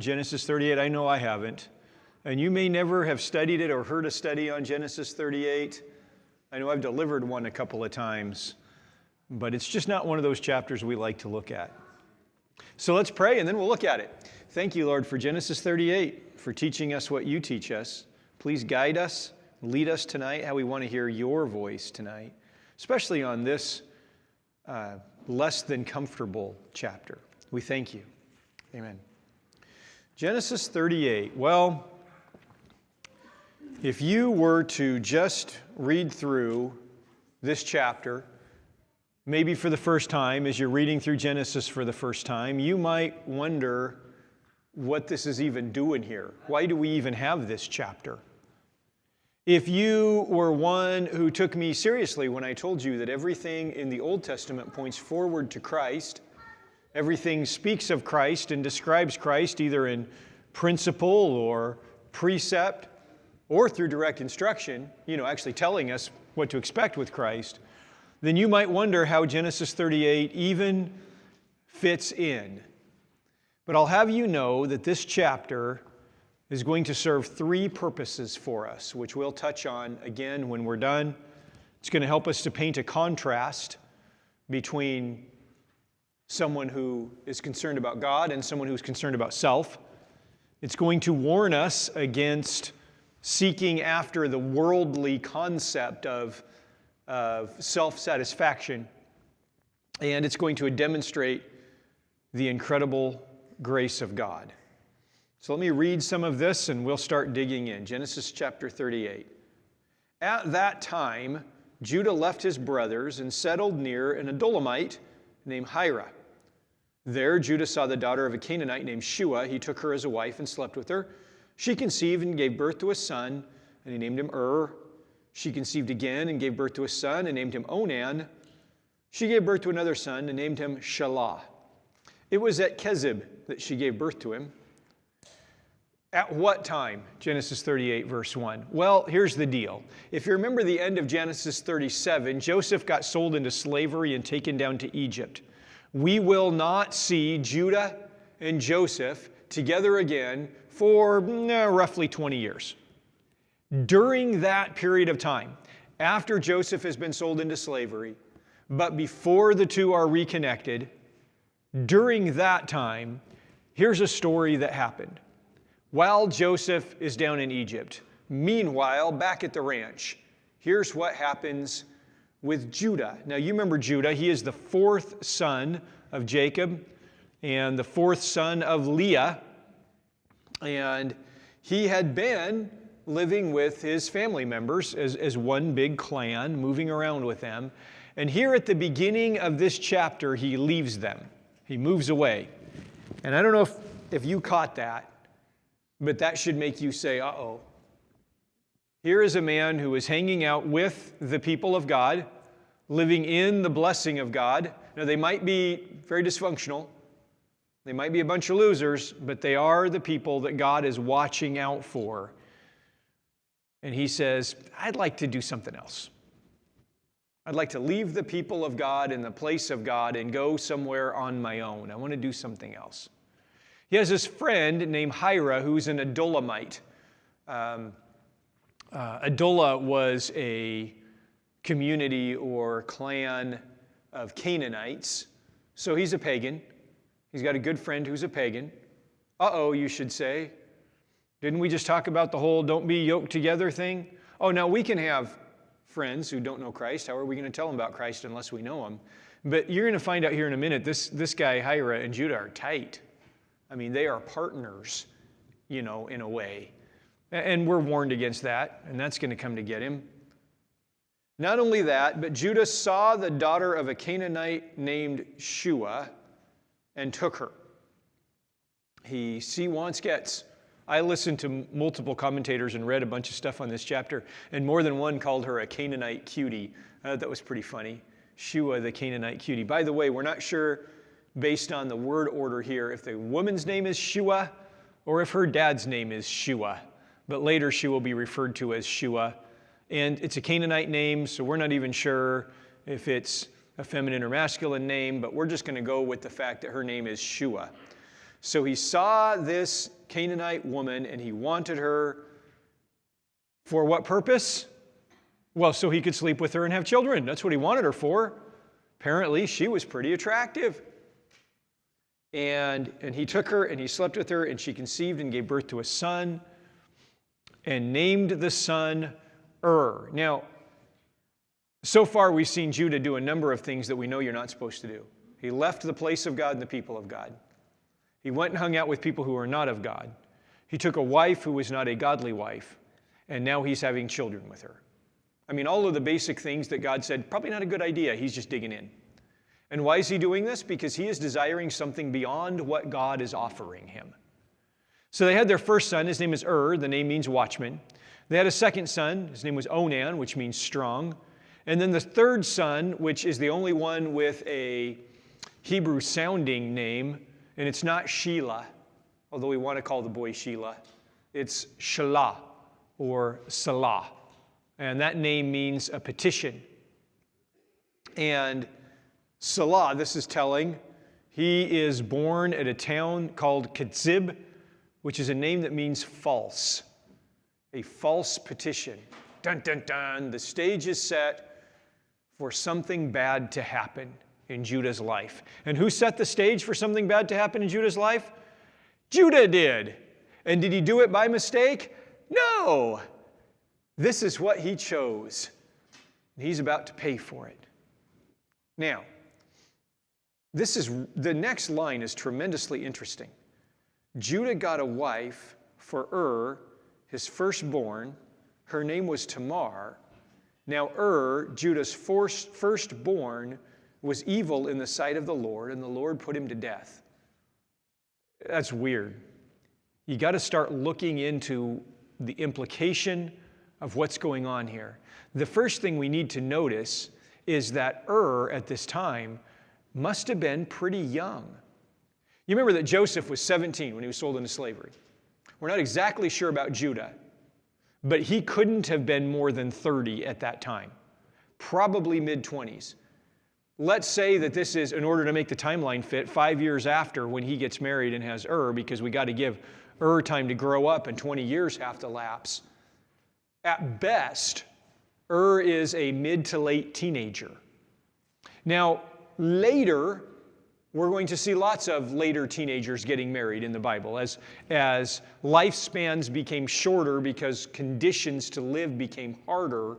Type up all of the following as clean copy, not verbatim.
Genesis 38? I know I haven't. And you may never have studied it or heard a study on Genesis 38. I know I've delivered one a couple of times, but it's just not one of those chapters we like to look at. So let's pray and then we'll look at it. Thank you, Lord, for Genesis 38, for teaching us what you teach us. Please guide us, lead us tonight, how we want to hear your voice tonight, especially on this less than comfortable chapter. We thank you. Amen. Genesis 38. Well, if you were to just read through this chapter, maybe for the first time, as you're reading through Genesis for the first time, you might wonder what this is even doing here. Why do we even have this chapter? If you were one who took me seriously when I told you that everything in the Old Testament points forward to Christ, everything speaks of Christ and describes Christ either in principle or precept or through direct instruction, actually telling us what to expect with Christ, then you might wonder how Genesis 38 even fits in. But I'll have you know that this chapter is going to serve three purposes for us, which we'll touch on again when we're done. It's going to help us to paint a contrast between someone who is concerned about God and someone who's concerned about self. It's going to warn us against seeking after the worldly concept of self-satisfaction. And it's going to demonstrate the incredible grace of God. So let me read some of this and we'll start digging in. Genesis chapter 38. At that time, Judah left his brothers and settled near an Adullamite named Hira. There, Judah saw the daughter of a Canaanite named Shua. He took her as a wife and slept with her. She conceived and gave birth to a son, and he named him She conceived again and gave birth to a son and named him Onan. She gave birth to another son and named him Shelah. It was at Kezib that she gave birth to him. At what time? Genesis 38, verse 1. Well, here's the deal. If you remember the end of Genesis 37, Joseph got sold into slavery and taken down to Egypt. We will not see Judah and Joseph together again for roughly 20 years. During that period of time, after Joseph has been sold into slavery, but before the two are reconnected, during that time, here's a story that happened. While Joseph is down in Egypt, meanwhile, back at the ranch, here's what happens with Judah. Now, you remember Judah. He is the fourth son of Jacob and the fourth son of Leah. And he had been living with his family members as one big clan, moving around with them. And here at the beginning of this chapter, he leaves them. He moves away. And I don't know if you caught that, but that should make you say, uh-oh. Here is a man who is hanging out with the people of God, living in the blessing of God. Now, they might be very dysfunctional. They might be a bunch of losers, but they are the people that God is watching out for. And he says, I'd like to do something else. I'd like to leave the people of God in the place of God and go somewhere on my own. I want to do something else. He has this friend named Hira who's an Adullamite. Adullam was a community or clan of Canaanites. So he's a pagan. He's got a good friend who's a pagan. Uh-oh, you should say. Didn't we just talk about the whole don't be yoked together thing? Oh, now we can have friends who don't know Christ. How are we going to tell them about Christ unless we know him? But you're going to find out here in a minute, this guy, Hira, and Judah are tight. I mean, they are partners, in a way. And we're warned against that, and that's going to come to get him. Not only that, but Judah saw the daughter of a Canaanite named Shua and took her. He see, wants, gets. I listened to multiple commentators and read a bunch of stuff on this chapter, and more than one called her a Canaanite cutie. That was pretty funny. Shua, the Canaanite cutie. By the way, we're not sure, based on the word order here, if the woman's name is Shua or if her dad's name is Shua. But later she will be referred to as Shua. And it's a Canaanite name, so we're not even sure if it's a feminine or masculine name, but we're just going to go with the fact that her name is Shua. So he saw this Canaanite woman and he wanted her for what purpose? Well, so he could sleep with her and have children. That's what he wanted her for. Apparently, she was pretty attractive. And he took her and he slept with her, and she conceived and gave birth to a son and named the son Now, so far we've seen Judah do a number of things that we know you're not supposed to do. He left the place of God and the people of God. He went and hung out with people who were not of God. He took a wife who was not a godly wife, and now he's having children with her. I mean, all of the basic things that God said, probably not a good idea. He's just digging in. And why is he doing this? Because he is desiring something beyond what God is offering him. So they had their first son. His name is The name means watchman. They had a second son. His name was Onan, which means strong. And then the third son, which is the only one with a Hebrew-sounding name, and it's not Shelah, although we want to call the boy Shelah. It's Shelah or Salah. And that name means a petition. And Salah, this is telling, he is born at a town called Ketzib, which is a name that means false. A false petition. Dun, dun, dun. The stage is set for something bad to happen in Judah's life. And who set the stage for something bad to happen in Judah's life? Judah did. And did he do it by mistake? No. This is what he chose. And he's about to pay for it. Now, the next line is tremendously interesting. Judah got a wife for his firstborn. Her name was Tamar. Now Judah's firstborn, was evil in the sight of the Lord, and the Lord put him to death. That's weird. You got to start looking into the implication of what's going on here. The first thing we need to notice is that at this time must have been pretty young. You remember that Joseph was 17 when he was sold into slavery. We're not exactly sure about Judah, but he couldn't have been more than 30 at that time, probably mid-20s. Let's say that this is, in order to make the timeline fit, 5 years after when he gets married and has because we got to give time to grow up and 20 years have to lapse. At best, is a mid to late teenager. Now, later, we're going to see lots of later teenagers getting married in the Bible as lifespans became shorter because conditions to live became harder.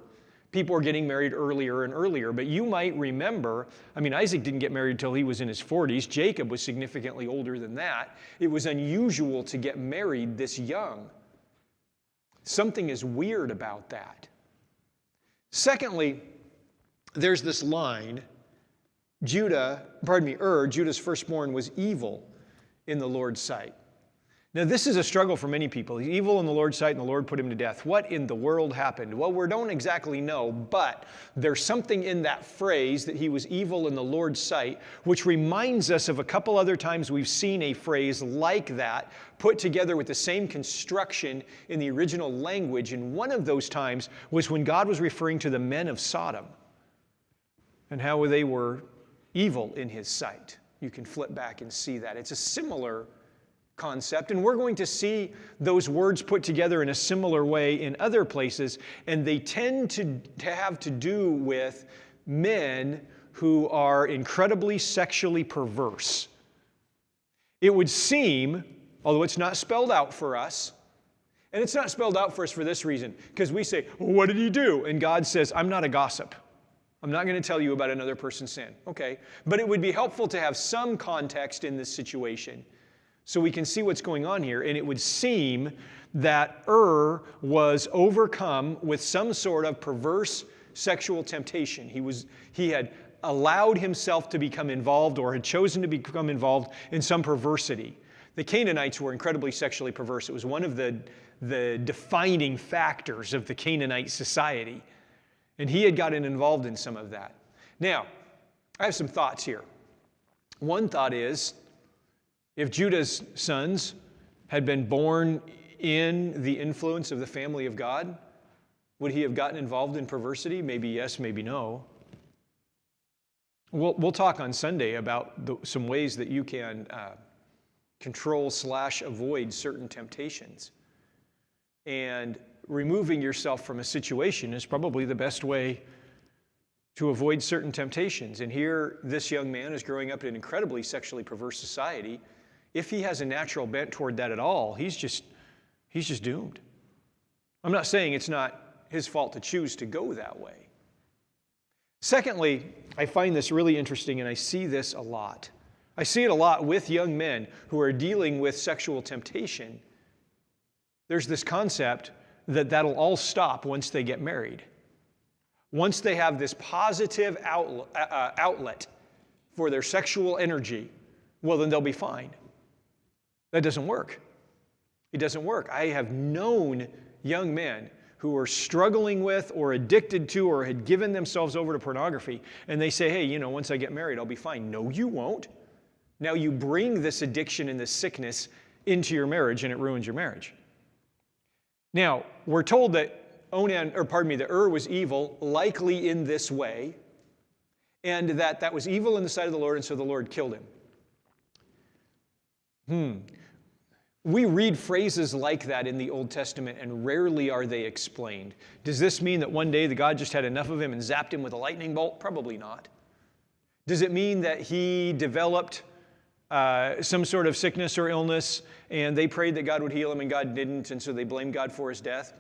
People were getting married earlier and earlier. But you might remember, Isaac didn't get married until he was in his 40s. Jacob was significantly older than that. It was unusual to get married this young. Something is weird about that. Secondly, there's this line, Judah's firstborn was evil in the Lord's sight. Now, this is a struggle for many people. He's evil in the Lord's sight, and the Lord put him to death. What in the world happened? Well, we don't exactly know, but there's something in that phrase that he was evil in the Lord's sight, which reminds us of a couple other times we've seen a phrase like that put together with the same construction in the original language. And one of those times was when God was referring to the men of Sodom and how they were evil in his sight. You can flip back and see that. It's a similar concept, and we're going to see those words put together in a similar way in other places, and they tend to have to do with men who are incredibly sexually perverse. It would seem, although it's not spelled out for us, and it's not spelled out for us for this reason, because we say, well, what did he do? And God says, I'm not a gossip. I'm not going to tell you about another person's sin. Okay, but it would be helpful to have some context in this situation so we can see what's going on here. And it would seem that was overcome with some sort of perverse sexual temptation. He had allowed himself to become involved or had chosen to become involved in some perversity. The Canaanites were incredibly sexually perverse. It was one of the defining factors of the Canaanite society. And he had gotten involved in some of that. Now, I have some thoughts here. One thought is, if Judah's sons had been born in the influence of the family of God, would he have gotten involved in perversity? Maybe yes, maybe no. We'll talk on Sunday about some ways that you can control/avoid certain temptations. And removing yourself from a situation is probably the best way to avoid certain temptations. And here, this young man is growing up in an incredibly sexually perverse society. If he has a natural bent toward that at all, he's just doomed. I'm not saying it's not his fault to choose to go that way. Secondly, I find this really interesting, and I see this a lot. I see it a lot with young men who are dealing with sexual temptation. There's this concept that that'll all stop once they get married. Once they have this positive outlet for their sexual energy, well, then they'll be fine. That doesn't work. It doesn't work. I have known young men who are struggling with or addicted to or had given themselves over to pornography, and they say, hey, once I get married, I'll be fine. No, you won't. Now you bring this addiction and this sickness into your marriage, and it ruins your marriage. Now, we're told that that was evil, likely in this way, and that was evil in the sight of the Lord, and so the Lord killed him. We read phrases like that in the Old Testament, and rarely are they explained. Does this mean that one day the God just had enough of him and zapped him with a lightning bolt? Probably not. Does it mean that he developed some sort of sickness or illness, and they prayed that God would heal him and God didn't, and so they blamed God for his death?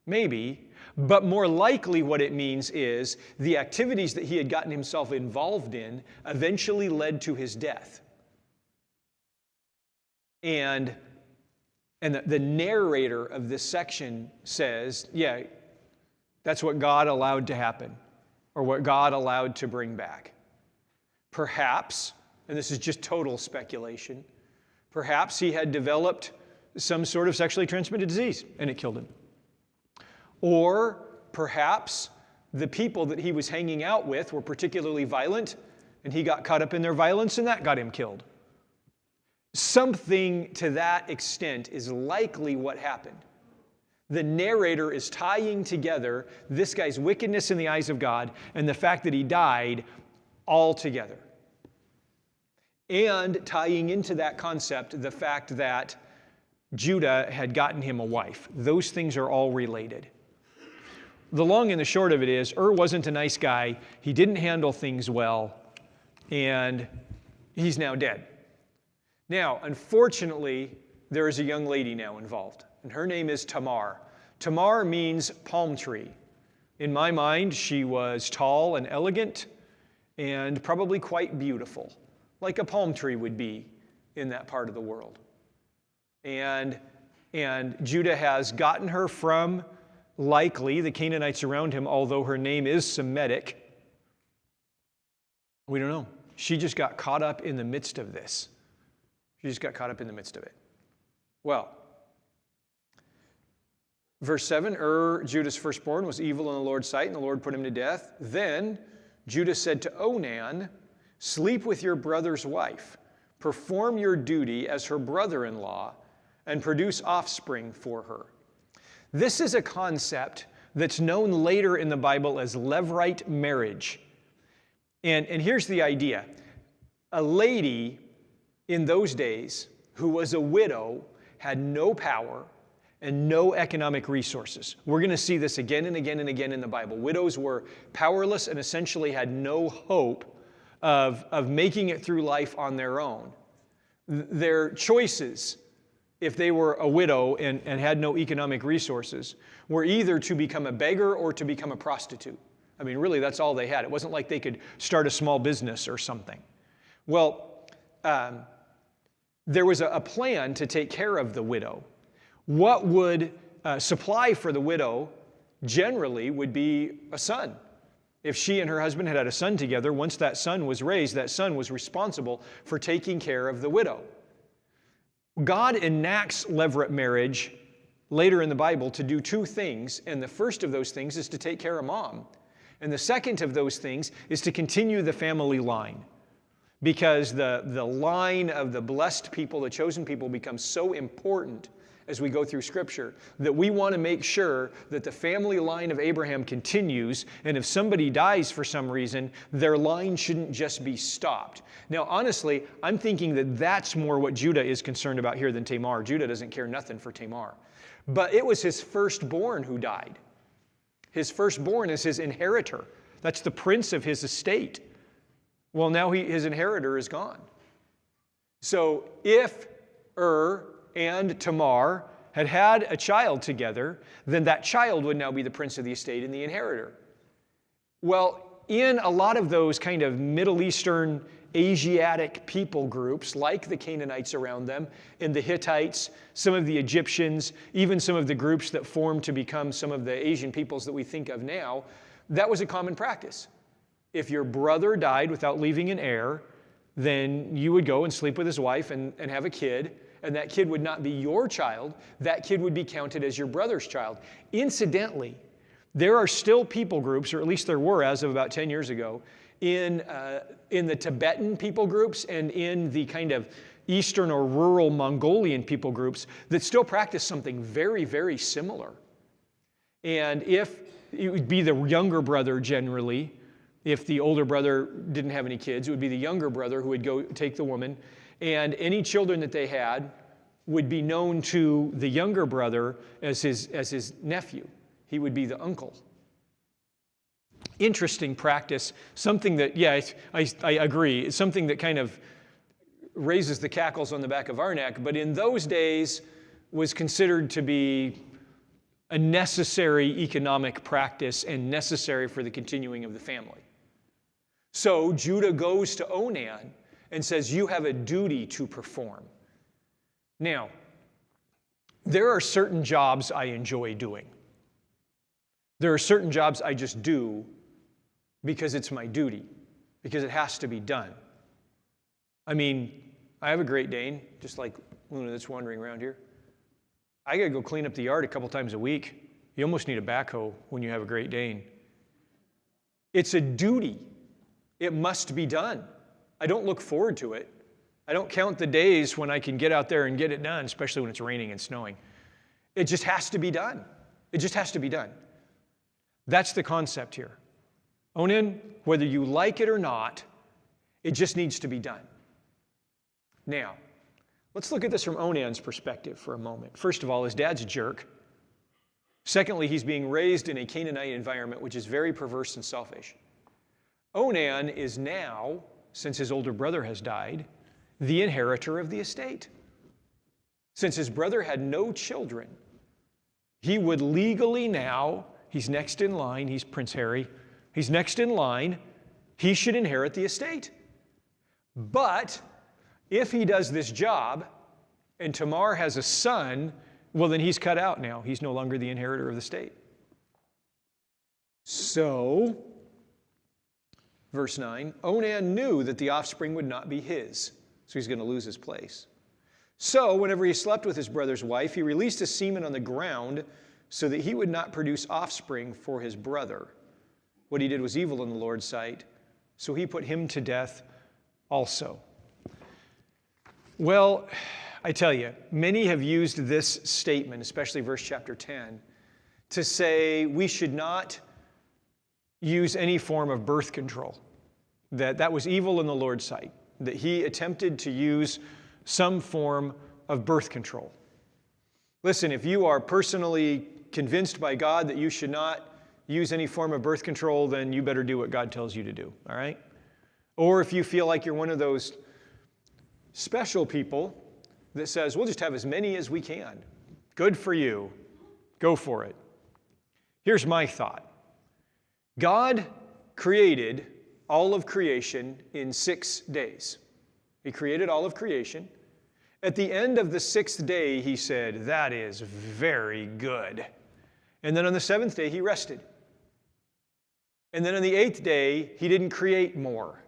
Maybe. But more likely what it means is the activities that he had gotten himself involved in eventually led to his death. And the narrator of this section says, yeah, that's what God allowed to happen, or what God allowed to bring back. Perhaps, and this is just total speculation, perhaps he had developed some sort of sexually transmitted disease and it killed him. Or perhaps the people that he was hanging out with were particularly violent and he got caught up in their violence and that got him killed. Something to that extent is likely what happened. The narrator is tying together this guy's wickedness in the eyes of God and the fact that he died all together. And tying into that concept the fact that Judah had gotten him a wife. Those things are all related. The long and the short of it is, wasn't a nice guy, he didn't handle things well, and he's now dead. Now, unfortunately, there is a young lady now involved, and her name is Tamar. Tamar means palm tree. In my mind, she was tall and elegant and probably quite beautiful, like a palm tree would be in that part of the world. And Judah has gotten her from, likely, the Canaanites around him, although her name is Semitic. We don't know. She just got caught up in the midst of this. She just got caught up in the midst of it. Well, verse 7, Judah's firstborn, was evil in the Lord's sight, and the Lord put him to death. Then Judah said to Onan, sleep with your brother's wife, perform your duty as her brother-in-law, and produce offspring for her. This is a concept that's known later in the Bible as levirate marriage. And here's the idea. A lady in those days who was a widow had no power and no economic resources. We're going to see this again and again and again in the Bible. Widows were powerless and essentially had no hope of making it through life on their own. Their choices, if they were a widow and had no economic resources, were either to become a beggar or to become a prostitute. I mean, really, that's all they had. It wasn't like they could start a small business or something. Well, there was a plan to take care of the widow. What would supply for the widow generally would be a son. If she and her husband had a son together, once that son was raised, that son was responsible for taking care of the widow. God enacts levirate marriage later in the Bible to do two things, and the first of those things is to take care of mom. And the second of those things is to continue the family line. because the line of the blessed people, the chosen people, becomes so important as we go through Scripture, that we want to make sure that the family line of Abraham continues, and if somebody dies for some reason, their line shouldn't just be stopped. Now, honestly, I'm thinking that that's more what Judah is concerned about here than Tamar. Judah doesn't care nothing for Tamar. But it was his firstborn who died. His firstborn is his inheritor. That's the prince of his estate. Well, now his inheritor is gone. So if and Tamar had a child together, then that child would now be the prince of the estate and the inheritor. Well, in a lot of those kind of Middle Eastern, Asiatic people groups, like the Canaanites around them, and the Hittites, some of the Egyptians, even some of the groups that formed to become some of the Asian peoples that we think of now, that was a common practice. If your brother died without leaving an heir, then you would go and sleep with his wife and have a kid, and that kid would not be your child. That kid would be counted as your brother's child. Incidentally, there are still people groups, or at least there were as of about 10 years ago, in the Tibetan people groups and in the kind of Eastern or rural Mongolian people groups that still practice something very, very similar. And if it would be the younger brother generally, if the older brother didn't have any kids, it would be the younger brother who would go take the woman, and any children that they had would be known to the younger brother as his nephew. He would be the uncle. Interesting practice, something that, yeah, I agree, it's something that kind of raises the cackles on the back of our neck, but in those days was considered to be a necessary economic practice and necessary for the continuing of the family. So Judah goes to Onan and says, you have a duty to perform. Now, there are certain jobs I enjoy doing. There are certain jobs I just do because it's my duty, because it has to be done. I mean, I have a Great Dane, just like Luna that's wandering around here. I got to go clean up the yard a couple times a week. You almost need a backhoe when you have a Great Dane. It's a duty. It must be done. I don't look forward to it. I don't count the days when I can get out there and get it done, especially when it's raining and snowing. It just has to be done. It just has to be done. That's the concept here. Onan, whether you like it or not, it just needs to be done. Now, let's look at this from Onan's perspective for a moment. First of all, his dad's a jerk. Secondly, he's being raised in a Canaanite environment, which is very perverse and selfish. Onan is now, since his older brother has died, the inheritor of the estate. Since his brother had no children, he would legally now, he's next in line, he's Prince Harry, he's next in line, he should inherit the estate. But if he does this job and Tamar has a son, well, then he's cut out now. He's no longer the inheritor of the estate. So, verse 9, Onan knew that the offspring would not be his, so he's going to lose his place. So, whenever he slept with his brother's wife, he released his semen on the ground so that he would not produce offspring for his brother. What he did was evil in the Lord's sight, so he put him to death also. Well, I tell you, many have used this statement, especially verse chapter 10, to say we should not use any form of birth control, that was evil in the Lord's sight, that he attempted to use some form of birth control. Listen, if you are personally convinced by God that you should not use any form of birth control, then you better do what God tells you to do, all right? Or if you feel like you're one of those special people that says, we'll just have as many as we can. Good for you. Go for it. Here's my thought. God created all of creation in 6 days. He created all of creation. At the end of the 6th day, he said, that is very good. And then on the 7th day, he rested. And then on the 8th day, he didn't create more.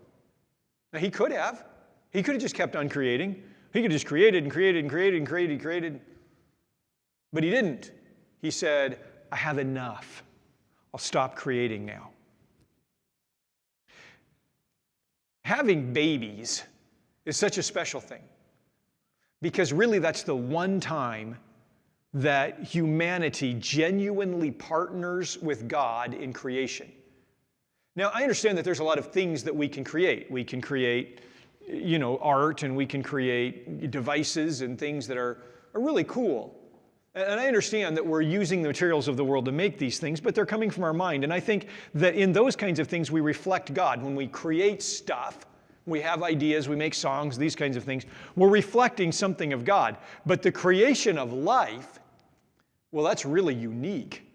Now, he could have. He could have just kept on creating. He could have just created and created and created and created and created. But he didn't. He said, I have enough. I'll stop creating now. having babies is such a special thing, because really that's the one time that humanity genuinely partners with God in creation. Now, I understand that there's a lot of things that we can create. We can create, art, and we can create devices and things that are really cool. And I understand that we're using the materials of the world to make these things, but they're coming from our mind. And I think that in those kinds of things, we reflect God. When we create stuff, we have ideas, we make songs, these kinds of things, we're reflecting something of God. But the creation of life, well, that's really unique.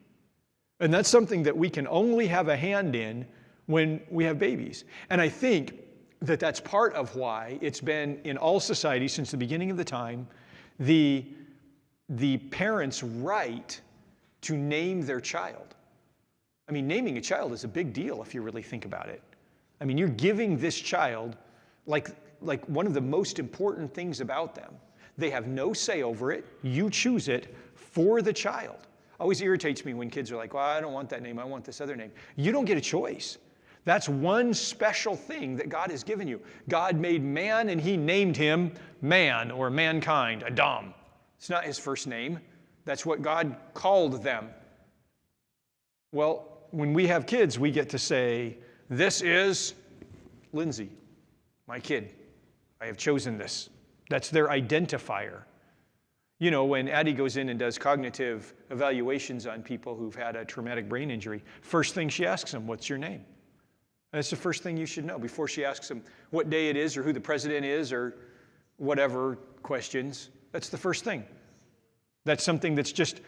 And that's something that we can only have a hand in when we have babies. And I think that that's part of why it's been in all societies since the beginning of the time, the parents' right to name their child. I mean, naming a child is a big deal if you really think about it. I mean, you're giving this child like one of the most important things about them. They have no say over it. You choose it for the child. Always irritates me when kids are like, well, I don't want that name. I want this other name. You don't get a choice. That's one special thing that God has given you. God made man and he named him man, or mankind, Adam. It's not his first name. That's what God called them. Well, when we have kids, we get to say, this is Lindsay, my kid. I have chosen this. That's their identifier. You know, when Addie goes in and does cognitive evaluations on people who've had a traumatic brain injury, first thing she asks them, what's your name? That's the first thing you should know before she asks them what day it is or who the president is or whatever questions. That's the first thing. That's something that's just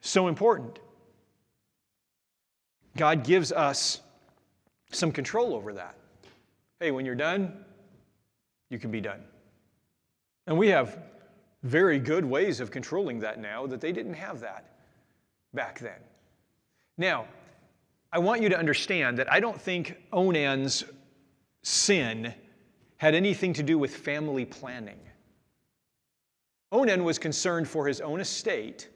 so important. God gives us some control over that. Hey, when you're done, you can be done. And we have very good ways of controlling that now that they didn't have that back then. Now, I want you to understand that I don't think Onan's sin had anything to do with family planning. Onan was concerned for his own estate.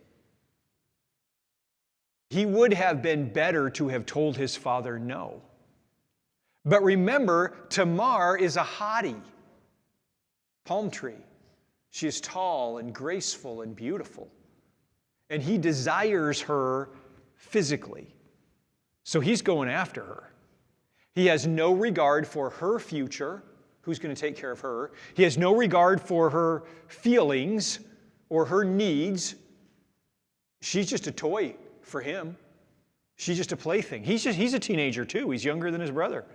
He would have been better to have told his father no. But remember, Tamar is a hottie, palm tree. She is tall and graceful and beautiful. And he desires her physically. So he's going after her. He has no regard for her future. Who's going to take care of her? He has no regard for her feelings or her needs. She's just a toy for him. She's just a plaything. He's a teenager too. He's younger than his brother.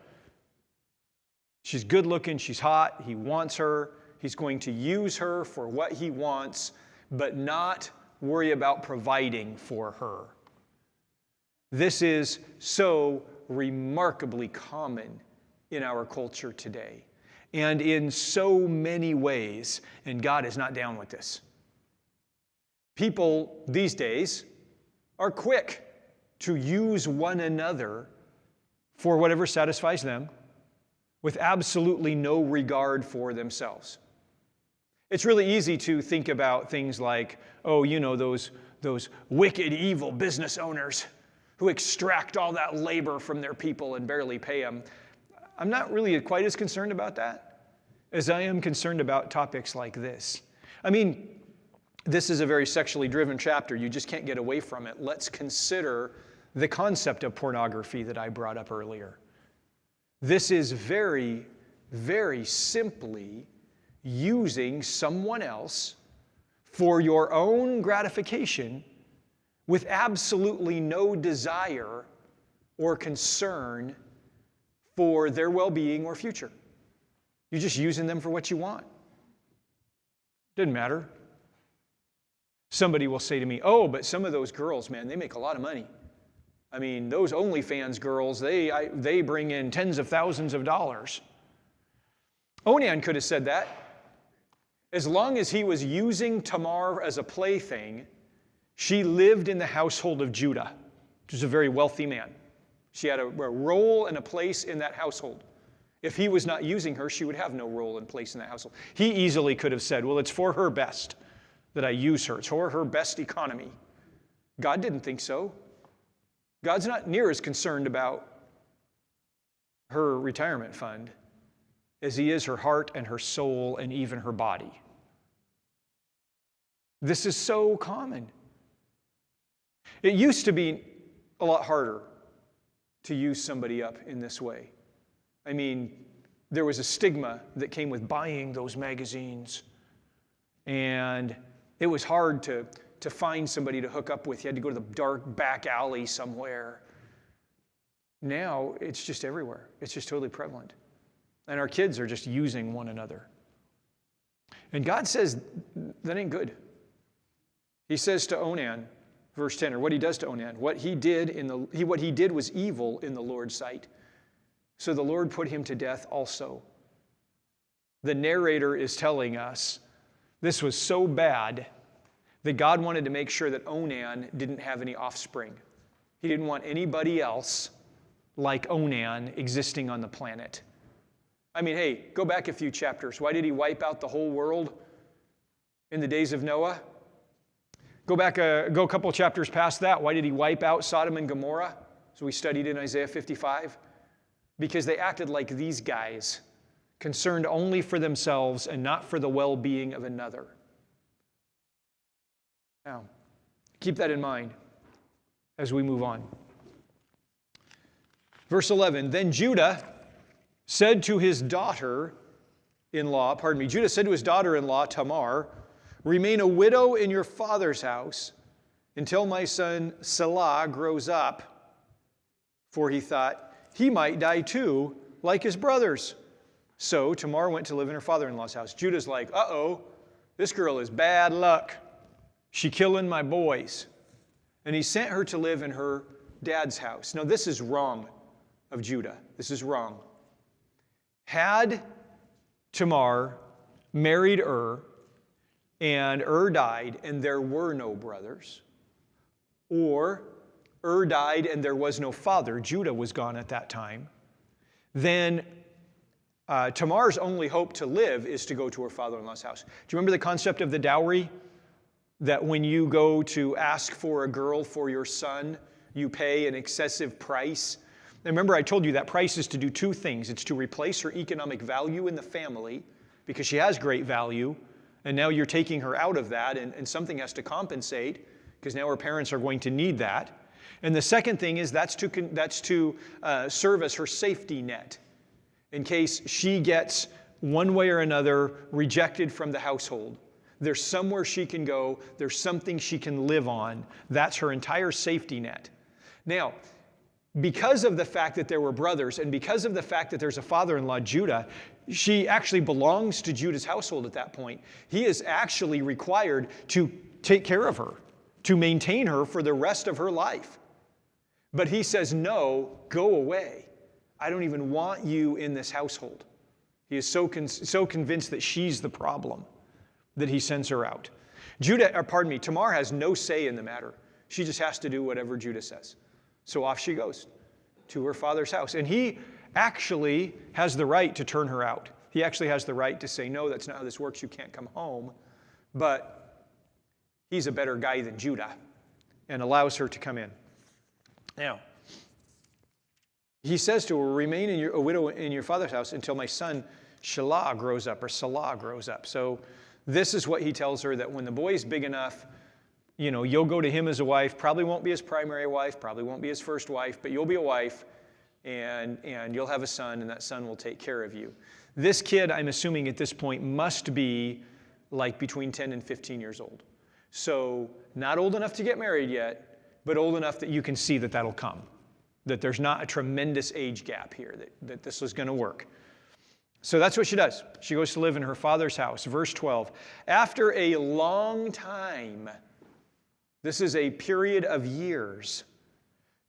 She's good looking. She's hot. He wants her. He's going to use her for what he wants, but not worry about providing for her. This is so remarkably common in our culture today, and in so many ways, and God is not down with this. People these days are quick to use one another for whatever satisfies them, with absolutely no regard for themselves. It's really easy to think about things like, those wicked, evil business owners who extract all that labor from their people and barely pay them. I'm not really quite as concerned about that as I am concerned about topics like this. I mean, this is a very sexually driven chapter. You just can't get away from it. Let's consider the concept of pornography that I brought up earlier. This is very, very simply using someone else for your own gratification with absolutely no desire or concern for their well-being or future. You're just using them for what you want. Doesn't matter. Somebody will say to me, but some of those girls, man, they make a lot of money. I mean, those OnlyFans girls, they bring in tens of thousands of dollars. Onan could have said that. As long as he was using Tamar as a plaything, she lived in the household of Judah, which was a very wealthy man. She had a role and a place in that household. If he was not using her, she would have no role and place in that household. He easily could have said, well, it's for her best that I use her. It's for her best economy. God didn't think so. God's not near as concerned about her retirement fund as he is her heart and her soul and even her body. This is so common. It used to be a lot harder to use somebody up in this way. I mean, there was a stigma that came with buying those magazines, and it was hard to find somebody to hook up with. You had to go to the dark back alley somewhere. Now, it's just everywhere. It's just totally prevalent. And our kids are just using one another. And God says that ain't good. He says to Onan, verse 10, or what he does to Onan, what he did was evil in the Lord's sight. So the Lord put him to death also. The narrator is telling us this was so bad that God wanted to make sure that Onan didn't have any offspring. He didn't want anybody else like Onan existing on the planet. I mean, hey, go back a few chapters. Why did he wipe out the whole world in the days of Noah? Go a couple chapters past that. Why did he wipe out Sodom and Gomorrah? So we studied in Isaiah 55. Because they acted like these guys, concerned only for themselves and not for the well-being of another. Now, keep that in mind as we move on. Verse 11, then Judah said to his daughter-in-law, Judah said to his daughter-in-law, Tamar, remain a widow in your father's house until my son Selah grows up. For he thought, he might die too, like his brothers. So Tamar went to live in her father-in-law's house. Judah's like, uh-oh, this girl is bad luck. She killing my boys. And he sent her to live in her dad's house. Now, this is wrong of Judah. This is wrong. Had Tamar married and died, and there were no brothers, or died and there was no father, Judah was gone at that time, then Tamar's only hope to live is to go to her father-in-law's house. Do you remember the concept of the dowry? That when you go to ask for a girl for your son, you pay an excessive price. And remember, I told you that price is to do two things. It's to replace her economic value in the family, because she has great value, and now you're taking her out of that, and something has to compensate, because now her parents are going to need that. And the second thing is that's to serve as her safety net in case she gets one way or another rejected from the household. There's somewhere she can go. There's something she can live on. That's her entire safety net. Now, because of the fact that there were brothers and because of the fact that there's a father-in-law, Judah, she actually belongs to Judah's household at that point. He is actually required to take care of her, to maintain her for the rest of her life. But he says, no, go away. I don't even want you in this household. He is so convinced that she's the problem that he sends her out. Tamar has no say in the matter. She just has to do whatever Judah says. So off she goes to her father's house. And he actually has the right to turn her out. He actually has the right to say, no, that's not how this works. You can't come home. But he's a better guy than Judah and allows her to come in. Now, he says to her, remain a widow in your father's house until my son Salah grows up. So this is what he tells her, that when the boy's big enough, you'll go to him as a wife. Probably won't be his primary wife, probably won't be his first wife, but you'll be a wife, and you'll have a son, and that son will take care of you. This kid, I'm assuming at this point, must be like between 10 and 15 years old. So not old enough to get married yet, but old enough that you can see that that'll come, that there's not a tremendous age gap here, that this is going to work. So that's what she does. She goes to live in her father's house. Verse 12, after a long time, this is a period of years,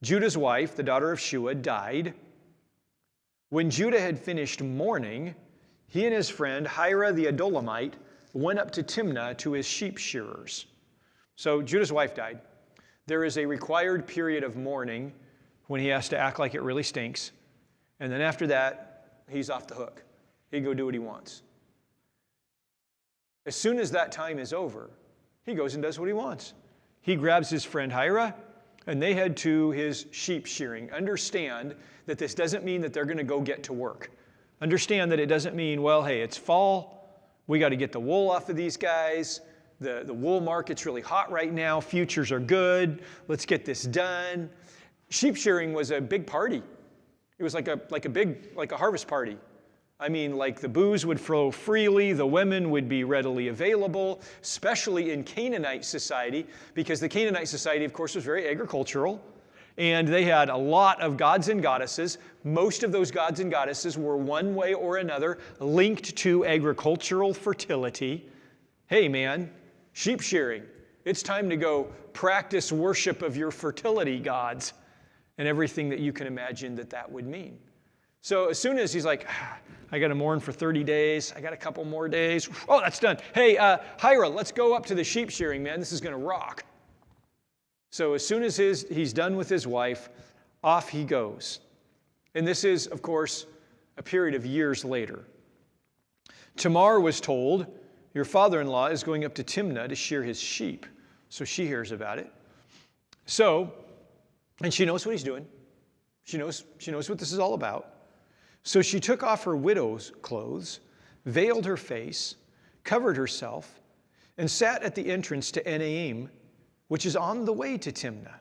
Judah's wife, the daughter of Shua, died. When Judah had finished mourning, he and his friend Hira the Adulamite went up to Timnah to his sheep shearers. So Judah's wife died. There is a required period of mourning when he has to act like it really stinks. And then after that, he's off the hook. He can go do what he wants. As soon as that time is over, he goes and does what he wants. He grabs his friend Hira, and they head to his sheep shearing. Understand that this doesn't mean that they're going to go get to work. Understand that it doesn't mean, well, hey, it's fall. We got to get the wool off of these guys. The wool market's really hot right now. Futures are good. Let's get this done. Sheep shearing was a big party. It was like a harvest party. I mean, like the booze would flow freely, the women would be readily available, especially in Canaanite society, because the Canaanite society, of course, was very agricultural, and they had a lot of gods and goddesses. Most of those gods and goddesses were one way or another linked to agricultural fertility. Hey, man, sheep shearing. It's time to go practice worship of your fertility gods and everything that you can imagine that would mean. So as soon as he's like, I got to mourn for 30 days. I got a couple more days. Oh, that's done. Hey, Hira, let's go up to the sheep shearing, man. This is going to rock. So as soon as he's done with his wife, off he goes. And this is, of course, a period of years later. Tamar was told, your father-in-law is going up to Timnah to shear his sheep. So she hears about it. So, and she knows what he's doing. She knows what this is all about. So she took off her widow's clothes, veiled her face, covered herself, and sat at the entrance to Enaim, which is on the way to Timnah.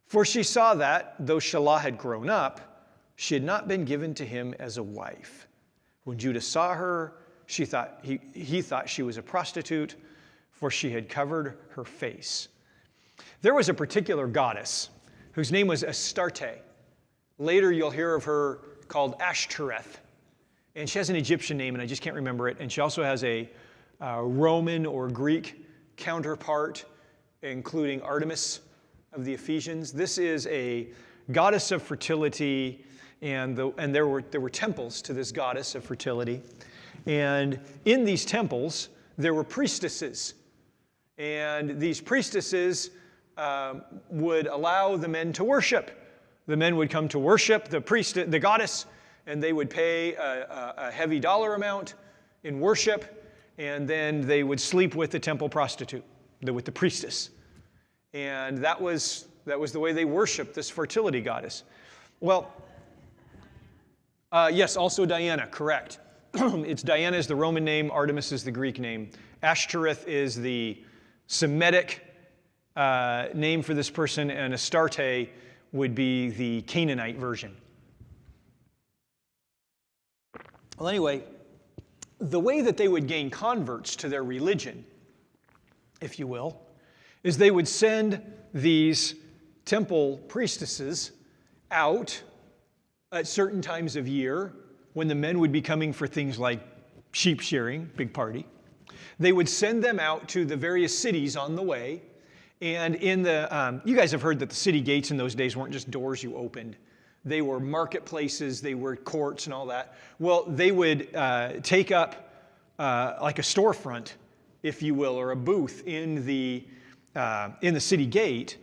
For she saw that, though Shelah had grown up, she had not been given to him as a wife. When Judah saw her, he thought she was a prostitute, for she had covered her face. There was a particular goddess whose name was Astarte. Later you'll hear of her called Ashtoreth. And she has an Egyptian name, and I just can't remember it. And she also has a Roman or Greek counterpart, including Artemis of the Ephesians. This is a goddess of fertility, and there were temples to this goddess of fertility. And in these temples, there were priestesses. And these priestesses would allow the men to worship. The men would come to worship the goddess, and they would pay a heavy dollar amount in worship, and then they would sleep with the temple prostitute, with the priestess. And that was the way they worshiped this fertility goddess. Well, yes, also Diana, correct. Diana is the Roman name, Artemis is the Greek name. Ashtoreth is the Semitic name for this person, and Astarte would be the Canaanite version. Well, anyway, the way that they would gain converts to their religion, if you will, is they would send these temple priestesses out at certain times of year when the men would be coming for things like sheep shearing, big party. They would send them out to the various cities on the way. And in you guys have heard that the city gates in those days weren't just doors you opened. They were marketplaces, they were courts and all that. Well, they would take up like a storefront, if you will, or a booth in the city gate.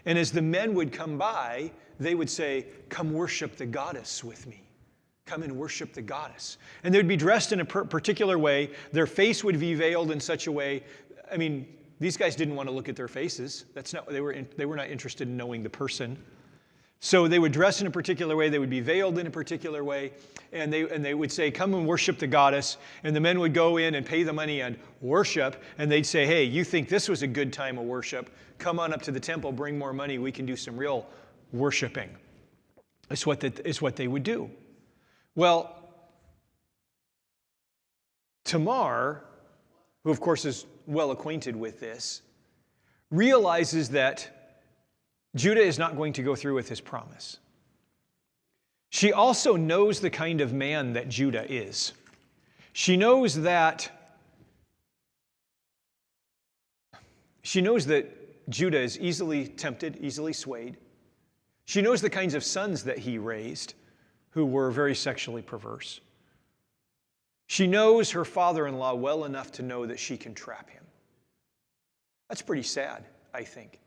And as the men would come by, they would say, come worship the goddess with me. Come and worship the goddess. And they would be dressed in a particular way. Their face would be veiled in such a way. I mean, these guys didn't want to look at their faces. They were not interested in knowing the person. So they would dress in a particular way. They would be veiled in a particular way. And they would say, come and worship the goddess. And the men would go in and pay the money and worship. And they'd say, hey, you think this was a good time of worship? Come on up to the temple, bring more money. We can do some real worshiping. It's what they would do. Well, Tamar, who of course is well acquainted with this, realizes that Judah is not going to go through with his promise. She also knows the kind of man that Judah is. She knows that Judah is easily tempted, easily swayed. She knows the kinds of sons that he raised who were very sexually perverse. She knows her father-in-law well enough to know that she can trap him. That's pretty sad, I think.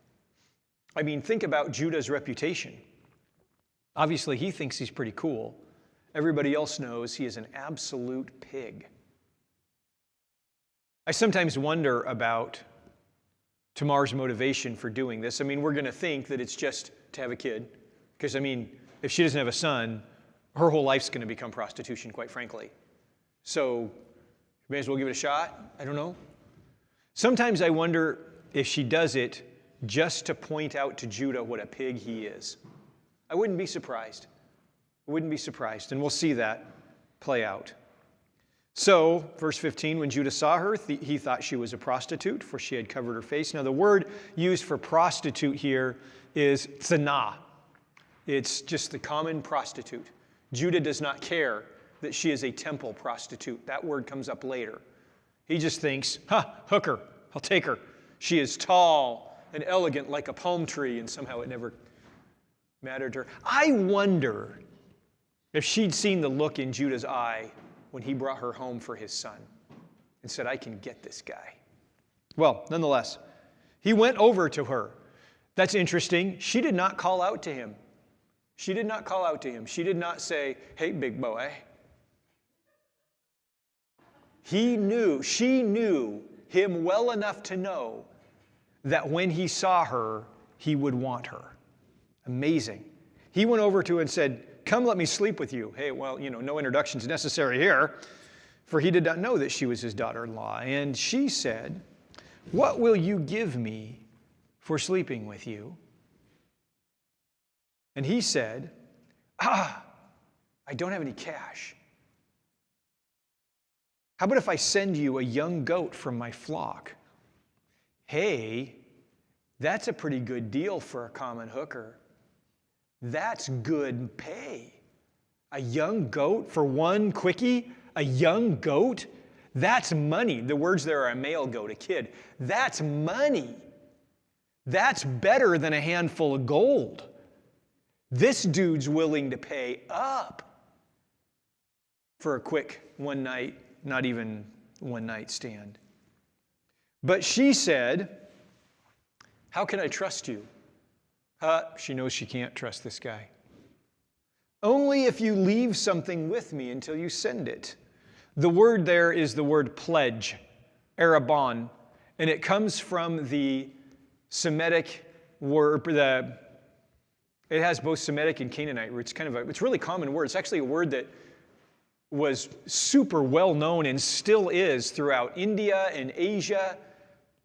I mean, think about Judah's reputation. Obviously, he thinks he's pretty cool. Everybody else knows he is an absolute pig. I sometimes wonder about Tamar's motivation for doing this. I mean, we're going to think that it's just to have a kid. Because, I mean, if she doesn't have a son, her whole life's going to become prostitution, quite frankly. So you may as well give it a shot. I don't know. Sometimes I wonder if she does it just to point out to Judah what a pig he is. I wouldn't be surprised. I wouldn't be surprised. And we'll see that play out. So, verse 15, when Judah saw her, he thought she was a prostitute, for she had covered her face. Now, the word used for prostitute here is tzanah. It's just the common prostitute. Judah does not care that she is a temple prostitute. That word comes up later. He just thinks, hooker, I'll take her. She is tall and elegant like a palm tree, and somehow it never mattered to her. I wonder if she'd seen the look in Judah's eye when he brought her home for his son and said, I can get this guy. Well, nonetheless, he went over to her. That's interesting. She did not call out to him. She did not call out to him. She did not say, hey, big boy. She knew him well enough to know that when he saw her, he would want her. Amazing. He went over to her and said, come, let me sleep with you. Hey, well, no introductions necessary here, for he did not know that she was his daughter-in-law. And she said, what will you give me for sleeping with you? And he said, I don't have any cash. How about if I send you a young goat from my flock? Hey, that's a pretty good deal for a common hooker. That's good pay. A young goat for one quickie? A young goat? That's money. The words there are a male goat, a kid. That's money. That's better than a handful of gold. This dude's willing to pay up for a quick one night, not even one night stand. But she said, how can I trust you? She knows she can't trust this guy. Only if you leave something with me until you send it. The word there is the word pledge, arabon, and it comes from the Semitic word. It has both Semitic and Canaanite roots. It's a really common word. It's actually a word that was super well known and still is throughout India and Asia.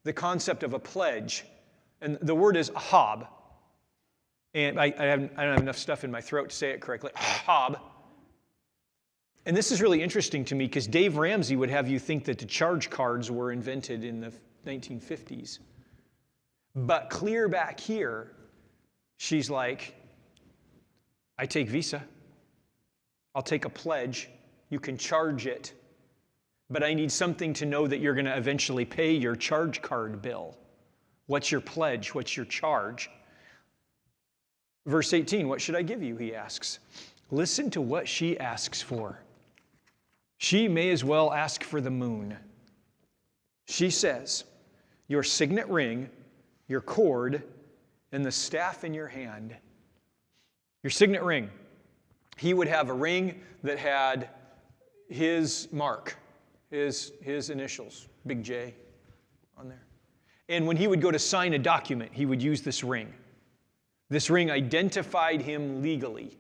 The concept of a pledge, and the word is ahab. And I don't have enough stuff in my throat to say it correctly. Ahab. And this is really interesting to me because Dave Ramsey would have you think that the charge cards were invented in the 1950s. But clear back here, she's like, I take Visa. I'll take a pledge. You can charge it. But I need something to know that you're going to eventually pay your charge card bill. What's your pledge? What's your charge? Verse 18, what should I give you, he asks. Listen to what she asks for. She may as well ask for the moon. She says, your signet ring, your cord, and the staff in your hand. Your signet ring. He would have a ring that had his mark, his initials, big J on there. And when he would go to sign a document, he would use this ring. This ring identified him legally.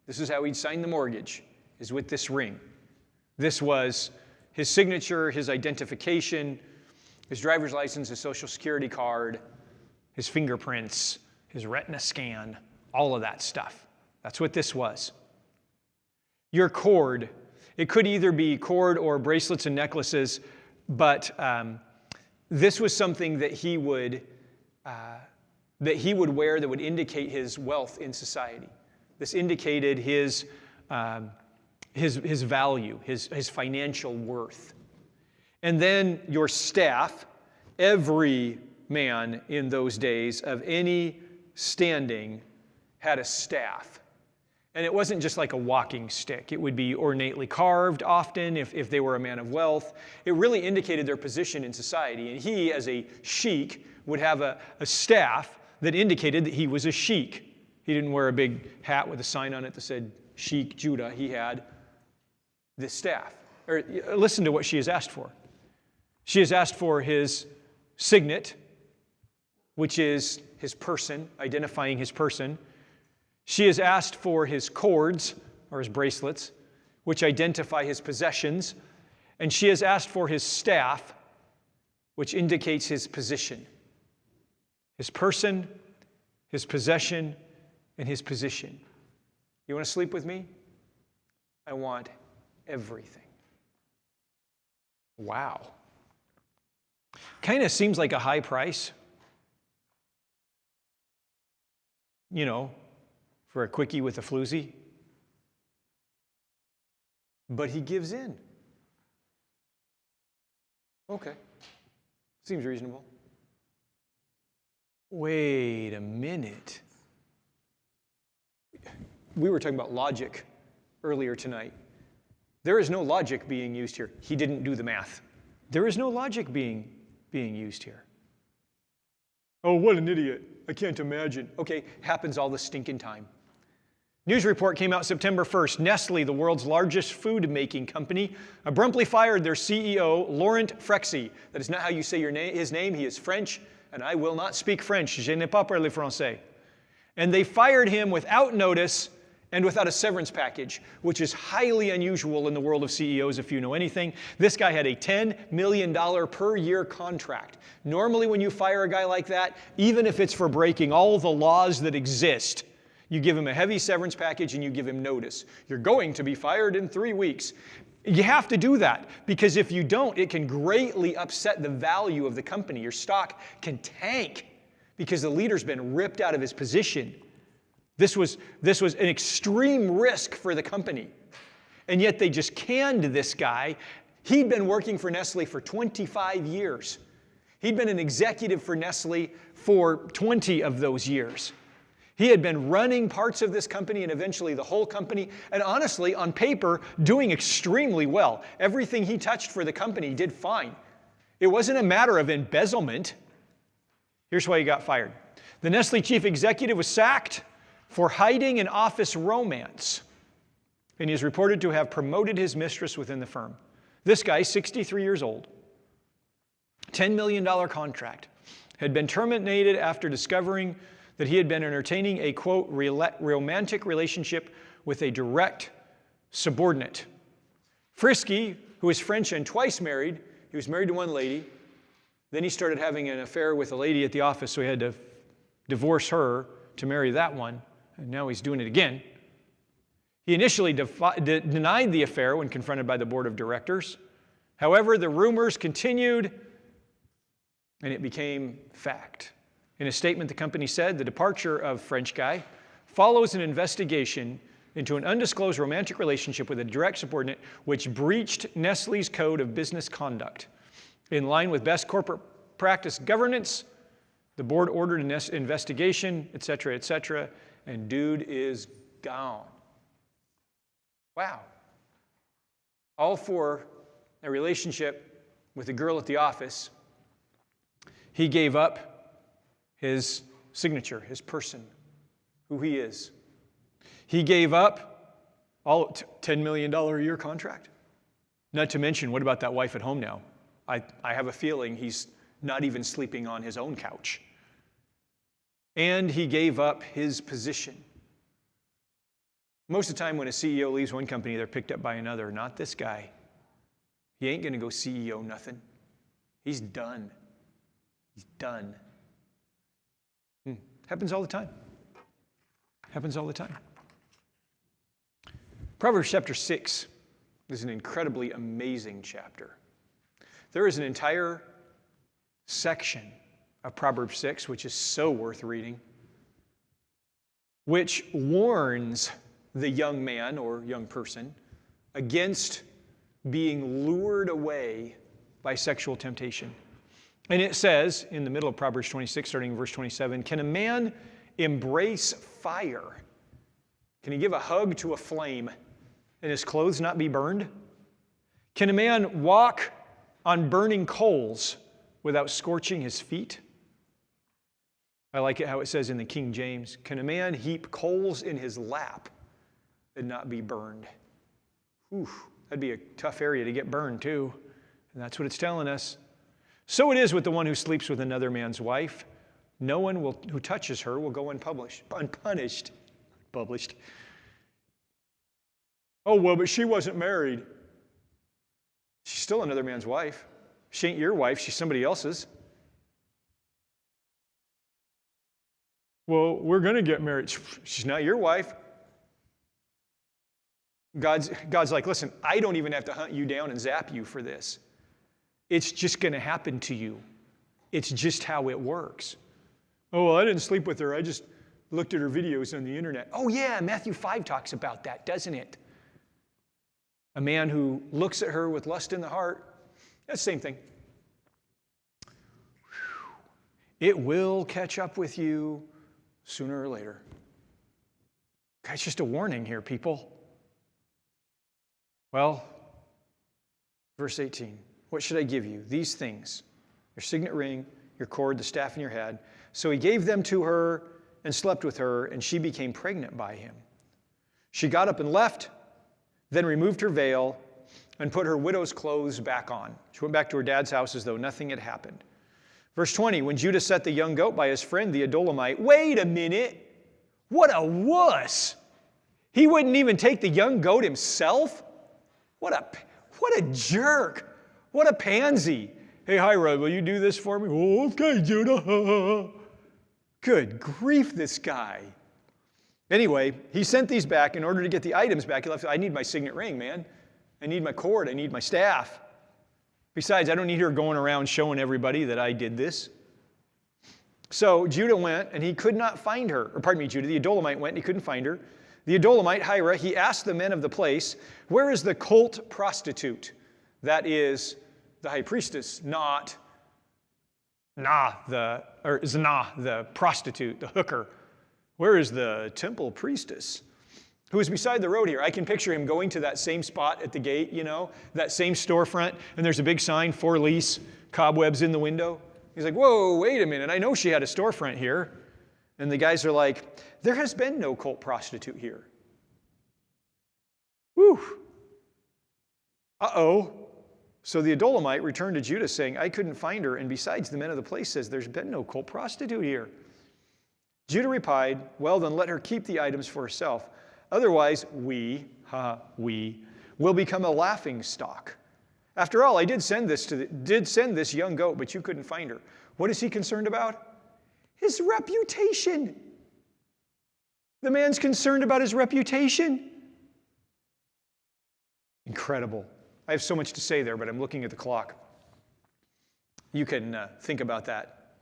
This is how he'd sign the mortgage, is with this ring. This was his signature, his identification, his driver's license, his social security card, his fingerprints, his retina scan, all of that stuff. That's what this was. Your cord. It could either be cord or bracelets and necklaces, but this was something that he would wear that would indicate his wealth in society. This indicated his value, his financial worth. And then your staff. Every man in those days of any standing had a staff. And it wasn't just like a walking stick. It would be ornately carved often if they were a man of wealth. It really indicated their position in society. And he, as a sheik, would have a staff that indicated that he was a sheik. He didn't wear a big hat with a sign on it that said Sheik Judah. He had this staff. Listen to what she has asked for. She has asked for his signet, which is his person, identifying his person. She has asked for his cords, or his bracelets, which identify his possessions, and she has asked for his staff, which indicates his position. His person, his possession, and his position. You want to sleep with me? I want everything. Wow. Kind of seems like a high price. You know, for a quickie with a floozy. But he gives in. Okay. Seems reasonable. Wait a minute. We were talking about logic earlier tonight. There is no logic being used here. He didn't do the math. There is no logic being used here. Oh, what an idiot. I can't imagine. Okay, happens all the stinking time. News report came out September 1st. Nestle, the world's largest food-making company, abruptly fired their CEO, Laurent Frexy. That is not how you say his name. He is French, and I will not speak French. Je ne pas parler français. And they fired him without notice and without a severance package, which is highly unusual in the world of CEOs if you know anything. This guy had a $10 million per year contract. Normally when you fire a guy like that, even if it's for breaking all the laws that exist, you give him a heavy severance package and you give him notice. You're going to be fired in 3 weeks. You have to do that because if you don't, it can greatly upset the value of the company. Your stock can tank because the leader's been ripped out of his position. This was an extreme risk for the company. And yet they just canned this guy. He'd been working for Nestle for 25 years. He'd been an executive for Nestle for 20 of those years. He had been running parts of this company and eventually the whole company, and honestly, on paper, doing extremely well. Everything he touched for the company did fine. It wasn't a matter of embezzlement. Here's why he got fired. The Nestle chief executive was sacked for hiding an office romance, and he is reported to have promoted his mistress within the firm. This guy, 63 years old, $10 million contract, had been terminated after discovering that he had been entertaining a, quote, romantic relationship with a direct subordinate. Frisky, who is French and twice married, he was married to one lady, then he started having an affair with a lady at the office, so he had to divorce her to marry that one. And now he's doing it again. He initially denied the affair when confronted by the board of directors. However, the rumors continued, and it became fact. In a statement, the company said the departure of French guy follows an investigation into an undisclosed romantic relationship with a direct subordinate which breached Nestle's code of business conduct. In line with best corporate practice governance, the board ordered an investigation, et cetera, and dude is gone. Wow. All for a relationship with a girl at the office. He gave up his signature, his person, who he is. He gave up all $10 million a year contract. Not to mention, what about that wife at home now? I have a feeling he's not even sleeping on his own couch. And he gave up his position. Most of the time when a CEO leaves one company, they're picked up by another. Not this guy. He ain't going to go CEO nothing. He's done. He's done. Happens all the time. Happens all the time. Proverbs chapter 6 is an incredibly amazing chapter. There is an entire section of Proverbs 6, which is so worth reading, which warns the young man or young person against being lured away by sexual temptation. And it says, in the middle of Proverbs 26, starting in verse 27, can a man embrace fire? Can he give a hug to a flame and his clothes not be burned? Can a man walk on burning coals without scorching his feet? I like it how it says in the King James, can a man heap coals in his lap and not be burned? That'd be a tough area to get burned too. And that's what it's telling us. So it is with the one who sleeps with another man's wife. No one who touches her will go unpunished. Oh, well, but she wasn't married. She's still another man's wife. She ain't your wife. She's somebody else's. Well, we're going to get married. She's not your wife. God's like, listen, I don't even have to hunt you down and zap you for this. It's just going to happen to you. It's just how it works. Oh, well, I didn't sleep with her. I just looked at her videos on the internet. Oh, yeah, Matthew 5 talks about that, doesn't it? A man who looks at her with lust in the heart. That's the same thing. It will catch up with you sooner or later. It's just a warning here, people. Well, verse 18. What should I give you? These things. Your signet ring, your cord, the staff in your hand. So he gave them to her and slept with her, and she became pregnant by him. She got up and left, then removed her veil and put her widow's clothes back on. She went back to her dad's house as though nothing had happened. Verse 20, when Judah set the young goat by his friend, the Adullamite, wait a minute, what a wuss. He wouldn't even take the young goat himself? What a jerk. What a pansy. Hey, Hira, will you do this for me? Oh, okay, Judah. Good grief, this guy. Anyway, he sent these back. In order to get the items back, he left, I need my signet ring, man. I need my cord. I need my staff. Besides, I don't need her going around showing everybody that I did this. So Judah went, and he could not find her. Or pardon me, Judah, the Adullamite went, and he couldn't find her. The Adullamite, Hira, he asked the men of the place, where is the cult prostitute? That is the high priestess, not the prostitute, the hooker. Where is the temple priestess? Who is beside the road here? I can picture him going to that same spot at the gate, that same storefront, and there's a big sign, for lease, cobwebs in the window. He's like, whoa, wait a minute, I know she had a storefront here. And the guys are like, there has been no cult prostitute here. Whew. Uh-oh. So the Adullamite returned to Judah saying, I couldn't find her, and besides, the men of the place says there's been no cult prostitute here. Judah replied, well, then let her keep the items for herself. Otherwise, we will become a laughing stock. After all, I did send this young goat, but you couldn't find her. What is he concerned about? His reputation. The man's concerned about his reputation. Incredible. I have so much to say there, but I'm looking at the clock. You can think about that.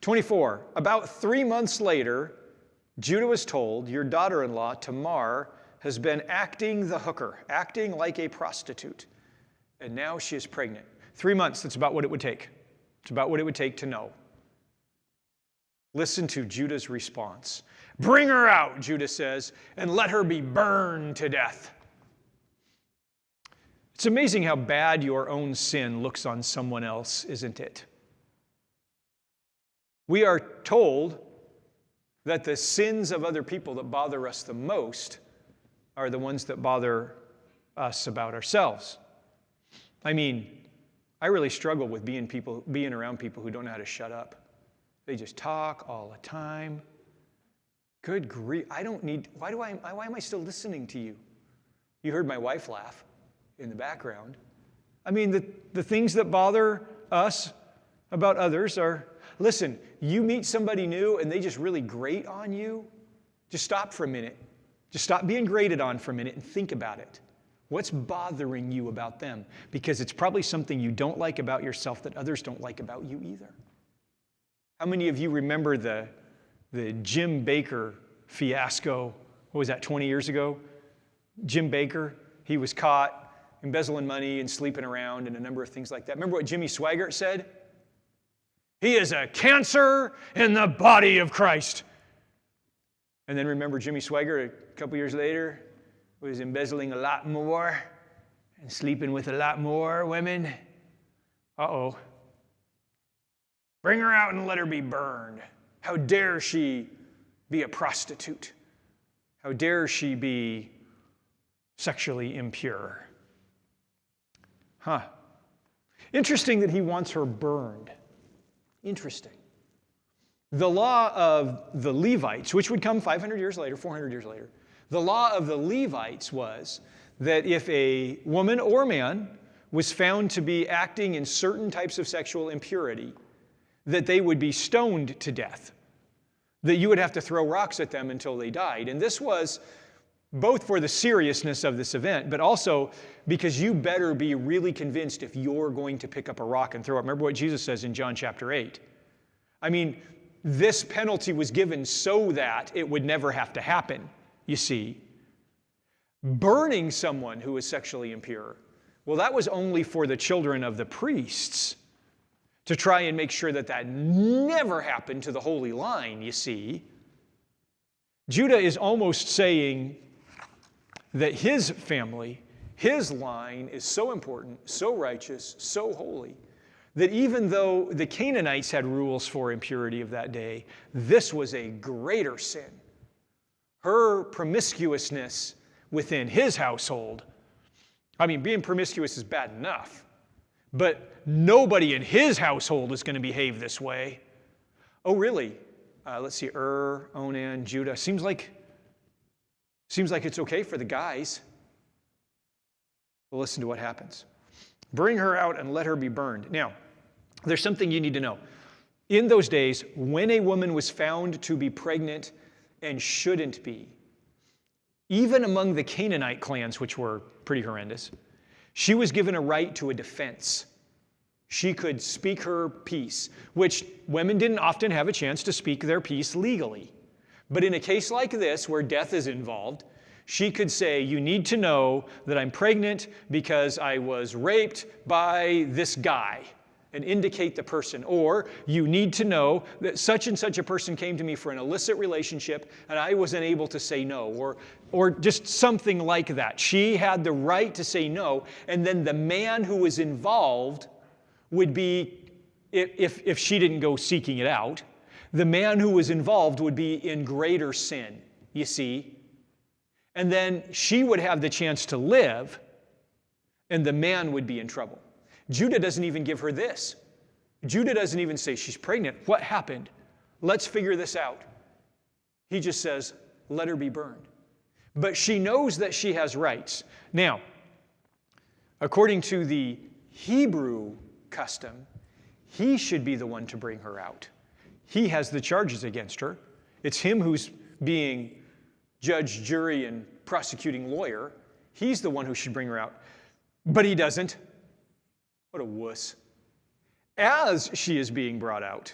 24. About 3 months later, Judah was told, your daughter-in-law, Tamar, has been acting the hooker, acting like a prostitute. And now she is pregnant. 3 months, that's about what it would take. It's about what it would take to know. Listen to Judah's response. Bring her out, Judah says, and let her be burned to death. It's amazing how bad your own sin looks on someone else, isn't it? We are told that the sins of other people that bother us the most are the ones that bother us about ourselves. I mean, I really struggle with being around people who don't know how to shut up. They just talk all the time. Good grief, why am I still listening to you? You heard my wife laugh in the background. I mean, the things that bother us about others are, listen, you meet somebody new and they just really grate on you, just stop for a minute. Just stop being grated on for a minute and think about it. What's bothering you about them? Because it's probably something you don't like about yourself that others don't like about you either. How many of you remember the Jim Bakker fiasco? What was that, 20 years ago? Jim Bakker, he was caught embezzling money and sleeping around and a number of things like that. Remember what Jimmy Swaggart said? He is a cancer in the body of Christ. And then remember Jimmy Swaggart a couple years later was embezzling a lot more and sleeping with a lot more women. Uh-oh. Bring her out and let her be burned. How dare she be a prostitute? How dare she be sexually impure? Interesting that he wants her burned. Interesting. The law of the Levites, which would come 500 years later, 400 years later, The law of the Levites was that if a woman or man was found to be acting in certain types of sexual impurity, that they would be stoned to death, that you would have to throw rocks at them until they died. And this was both for the seriousness of this event, but also because you better be really convinced if you're going to pick up a rock and throw it. Remember what Jesus says in John chapter 8. I mean, this penalty was given so that it would never have to happen, you see. Burning someone who was sexually impure, well, that was only for the children of the priests to try and make sure that that never happened to the holy line, you see. Judah is almost saying that his family, his line is so important, so righteous, so holy, that even though the Canaanites had rules for impurity of that day, this was a greater sin. Her promiscuousness within his household, I mean, being promiscuous is bad enough, but nobody in his household is going to behave this way. Oh, really? Let's see, Onan, Judah. Seems like it's okay for the guys. Well, listen to what happens. Bring her out and let her be burned. Now, there's something you need to know. In those days, when a woman was found to be pregnant and shouldn't be, even among the Canaanite clans, which were pretty horrendous, she was given a right to a defense. She could speak her piece, which women didn't often have a chance to speak their piece legally. But in a case like this, where death is involved, she could say, you need to know that I'm pregnant because I was raped by this guy, and indicate the person. Or you need to know that such and such a person came to me for an illicit relationship and I wasn't able to say no, or just something like that. She had the right to say no, and then the man who was involved would be, if she didn't go seeking it out, the man who was involved would be in greater sin, you see. And then she would have the chance to live, and the man would be in trouble. Judah doesn't even give her this. Judah doesn't even say, she's pregnant. What happened? Let's figure this out. He just says, let her be burned. But she knows that she has rights. Now, according to the Hebrew custom, he should be the one to bring her out. He has the charges against her. It's him who's being judge, jury, and prosecuting lawyer. He's the one who should bring her out. But he doesn't. What a wuss. As she is being brought out,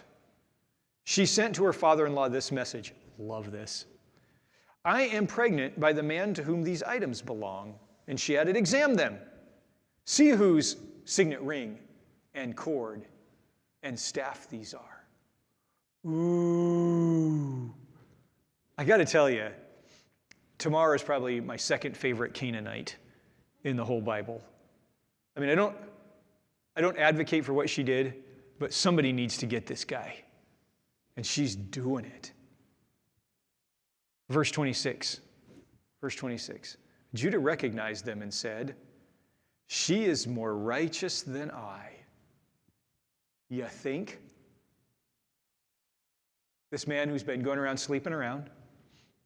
she sent to her father-in-law this message. Love this. I am pregnant by the man to whom these items belong. And she added, examine them. See whose signet ring and cord and staff these are. Ooh. I got to tell you, Tamar is probably my second favorite Canaanite in the whole Bible. I mean, I don't advocate for what she did, but somebody needs to get this guy. And she's doing it. Verse 26. Judah recognized them and said, she is more righteous than I. You think? This man who's been going around sleeping around,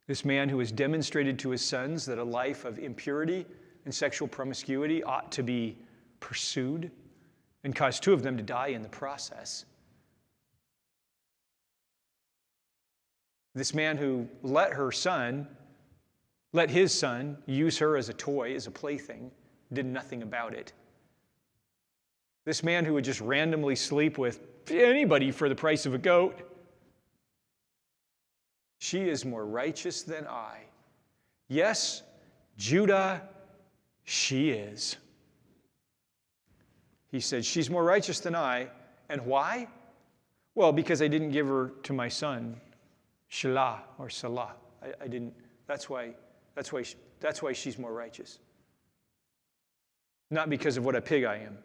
this man who has demonstrated to his sons that a life of impurity and sexual promiscuity ought to be pursued, and caused two of them to die in the process. This man who let his son use her as a toy, as a plaything, did nothing about it. This man who would just randomly sleep with anybody for the price of a goat. She is more righteous than I. Yes, Judah, she is. He said, she's more righteous than I. And why? Well, because I didn't give her to my son, Shelah or Salah. I didn't. That's why she's more righteous. Not because of what a pig I am.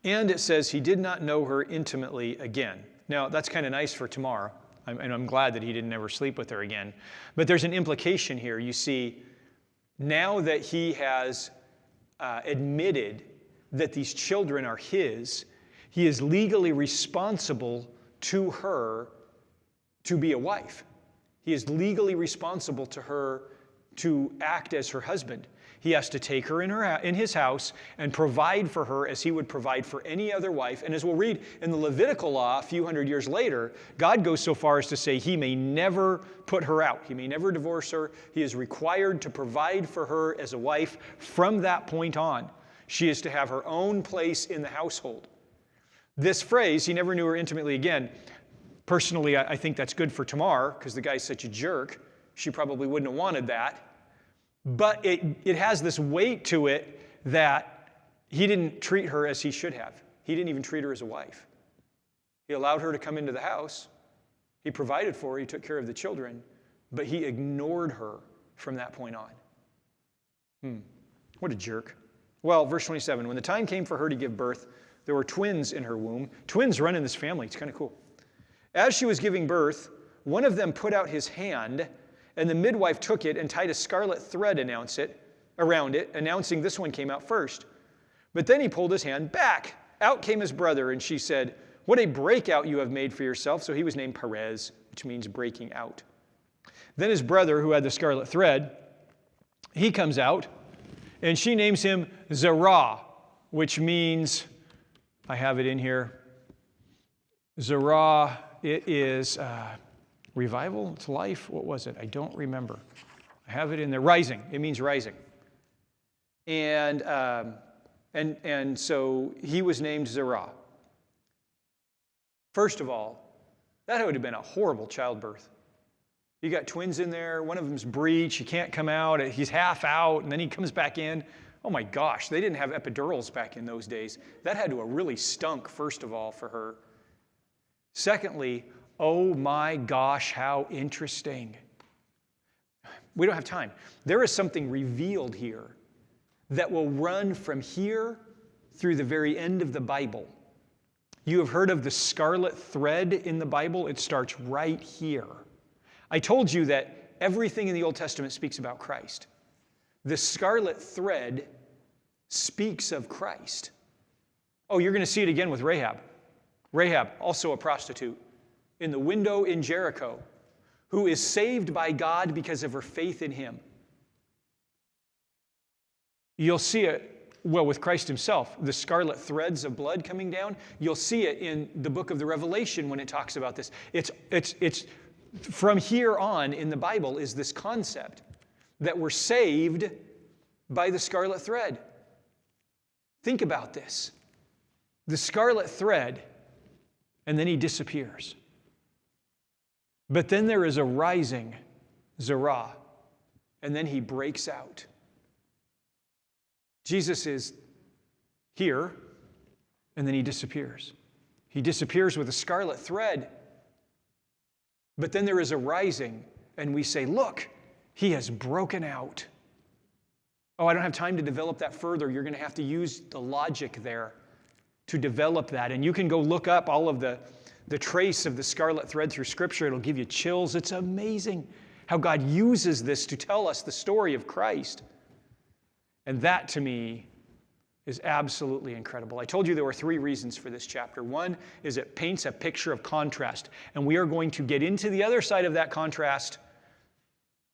And it says he did not know her intimately again. Now, that's kind of nice for Tamar, and I'm glad that he didn't ever sleep with her again. But there's an implication here. You see, now that he has admitted that these children are his, he is legally responsible to her to be a wife. He is legally responsible to her to act as her husband. He has to take her in his house and provide for her as he would provide for any other wife. And as we'll read in the Levitical law a few hundred years later, God goes so far as to say he may never put her out. He may never divorce her. He is required to provide for her as a wife from that point on. She is to have her own place in the household. This phrase, he never knew her intimately again, personally, I think that's good for Tamar because the guy's such a jerk. She probably wouldn't have wanted that. But it has this weight to it that he didn't treat her as he should have. He didn't even treat her as a wife. He allowed her to come into the house. He provided for her. He took care of the children. But he ignored her from that point on. What a jerk. Well, verse 27, when the time came for her to give birth, there were twins in her womb. Twins run in this family. It's kind of cool. As she was giving birth, one of them put out his hand, and the midwife took it and tied a scarlet thread around it, announcing this one came out first. But then he pulled his hand back. Out came his brother, and she said, "What a breakout you have made for yourself." So he was named Perez, which means breaking out. Then his brother, who had the scarlet thread, he comes out, and she names him Zerah, which means, I have it in here, Zerah, it is revival, it's life. What was it? I don't remember. I have it in there. Rising. It means rising. And so he was named Zerah. First of all, that would have been a horrible childbirth. You got twins in there. One of them's breech. He can't come out. He's half out, and then he comes back in. Oh my gosh, they didn't have epidurals back in those days. That had to have really stunk, first of all, for her. Secondly, oh my gosh, how interesting. We don't have time. There is something revealed here that will run from here through the very end of the Bible. You have heard of the scarlet thread in the Bible. It starts right here. I told you that everything in the Old Testament speaks about Christ. The scarlet thread speaks of Christ. Oh, you're going to see it again with Rahab. Rahab, also a prostitute, in the window in Jericho, who is saved by God because of her faith in him. You'll see it, well, with Christ himself, the scarlet threads of blood coming down. You'll see it in the book of the Revelation when it talks about this. It's from here on in the Bible is this concept that we're saved by the scarlet thread. Think about this. The scarlet thread, and then he disappears. But then there is a rising, Zerah, and then he breaks out. Jesus is here, and then he disappears. He disappears with a scarlet thread. But then there is a rising, and we say, look, he has broken out. Oh, I don't have time to develop that further. You're going to have to use the logic there to develop that. And you can go look up all of the trace of the scarlet thread through Scripture. It'll give you chills. It's amazing how God uses this to tell us the story of Christ. And that, to me, is absolutely incredible. I told you there were 3 reasons for this chapter. One is it paints a picture of contrast. And we are going to get into the other side of that contrast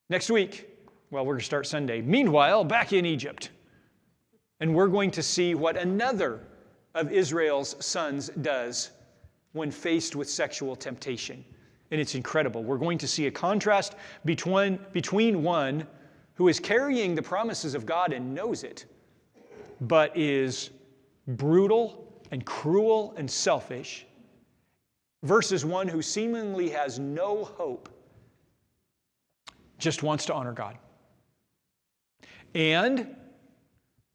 next week. Well, we're going to start Sunday. Meanwhile, back in Egypt. And we're going to see what another of Israel's sons does when faced with sexual temptation. And it's incredible. We're going to see a contrast between one who is carrying the promises of God and knows it, but is brutal and cruel and selfish, versus one who seemingly has no hope, just wants to honor God. And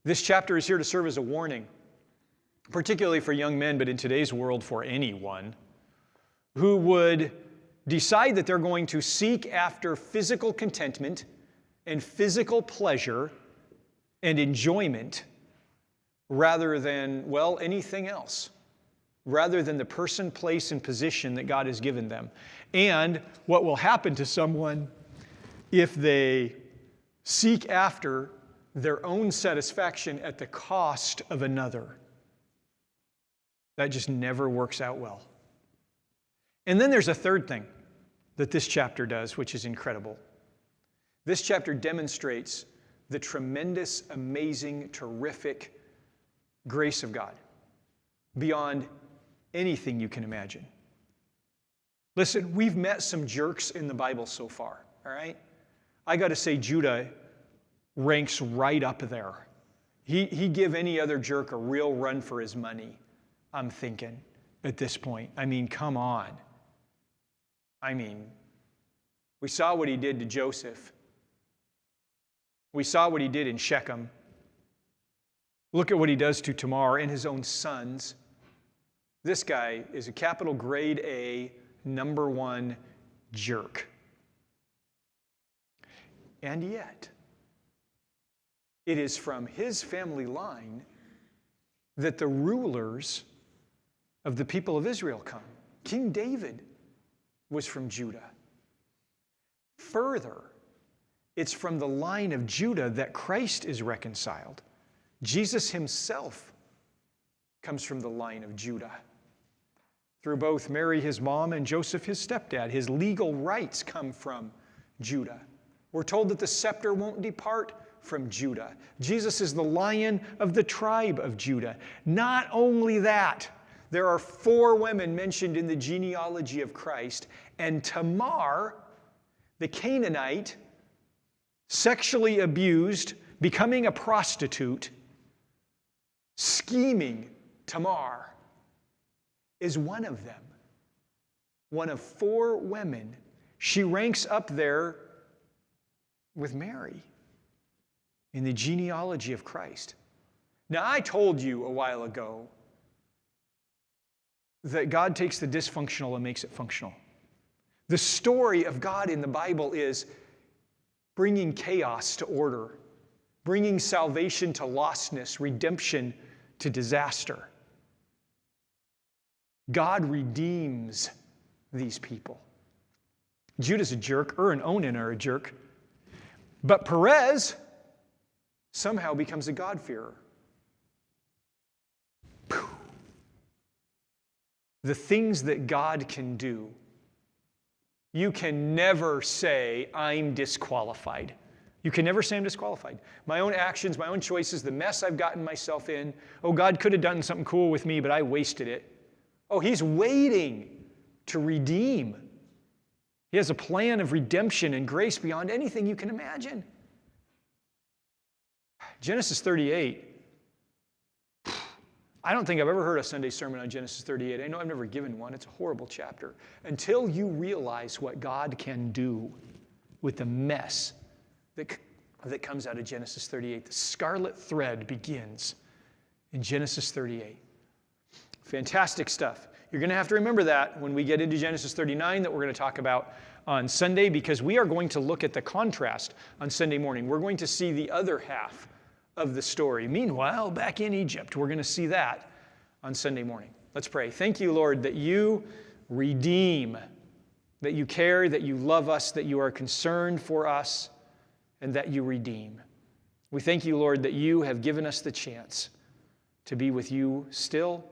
this chapter is here to serve as a warning, particularly for young men, but in today's world for anyone, who would decide that they're going to seek after physical contentment and physical pleasure and enjoyment rather than, well, anything else, rather than the person, place, and position that God has given them. And what will happen to someone if they seek after their own satisfaction at the cost of another. That just never works out well. And then there's a third thing. that this chapter does, which is incredible. This chapter demonstrates the tremendous, amazing, terrific grace of God beyond anything you can imagine. Listen, we've met some jerks in the Bible so far, all right? I got to say, Judah ranks right up there. He give any other jerk a real run for his money, I'm thinking, at this point. I mean, come on. I mean, we saw what he did to Joseph. We saw what he did in Shechem. Look at what he does to Tamar and his own sons. This guy is a capital grade A, number one jerk. And yet, it is from his family line that the rulers of the people of Israel come. King David was from Judah. Further, it's from the line of Judah that Christ is reconciled. Jesus himself comes from the line of Judah. Through both Mary, his mom, and Joseph, his stepdad, his legal rights come from Judah. We're told that the scepter won't depart from Judah. Jesus is the Lion of the tribe of Judah. Not only that, there are 4 women mentioned in the genealogy of Christ, and Tamar, the Canaanite, sexually abused, becoming a prostitute, scheming Tamar, is one of them. One of 4 women. She ranks up there with Mary in the genealogy of Christ. Now, I told you a while ago that God takes the dysfunctional and makes it functional. The story of God in the Bible is bringing chaos to order, bringing salvation to lostness, redemption to disaster. God redeems these people. Judah's a jerk, and Onan are a jerk, but Perez somehow becomes a God-fearer. The things that God can do, you can never say, I'm disqualified. You can never say I'm disqualified. My own actions, my own choices, the mess I've gotten myself in. Oh, God could have done something cool with me, but I wasted it. Oh, he's waiting to redeem. He has a plan of redemption and grace beyond anything you can imagine. Genesis 38. I don't think I've ever heard a Sunday sermon on Genesis 38. I know I've never given one. It's a horrible chapter. Until you realize what God can do with the mess that comes out of Genesis 38. The scarlet thread begins in Genesis 38. Fantastic stuff. You're going to have to remember that when we get into Genesis 39 that we're going to talk about on Sunday, because we are going to look at the contrast on Sunday morning. We're going to see the other half of the story. Meanwhile, back in Egypt, we're going to see that on Sunday morning. Let's pray. Thank you, Lord, that you redeem, that you care, that you love us, that you are concerned for us, and that you redeem. We thank you, Lord, that you have given us the chance to be with you still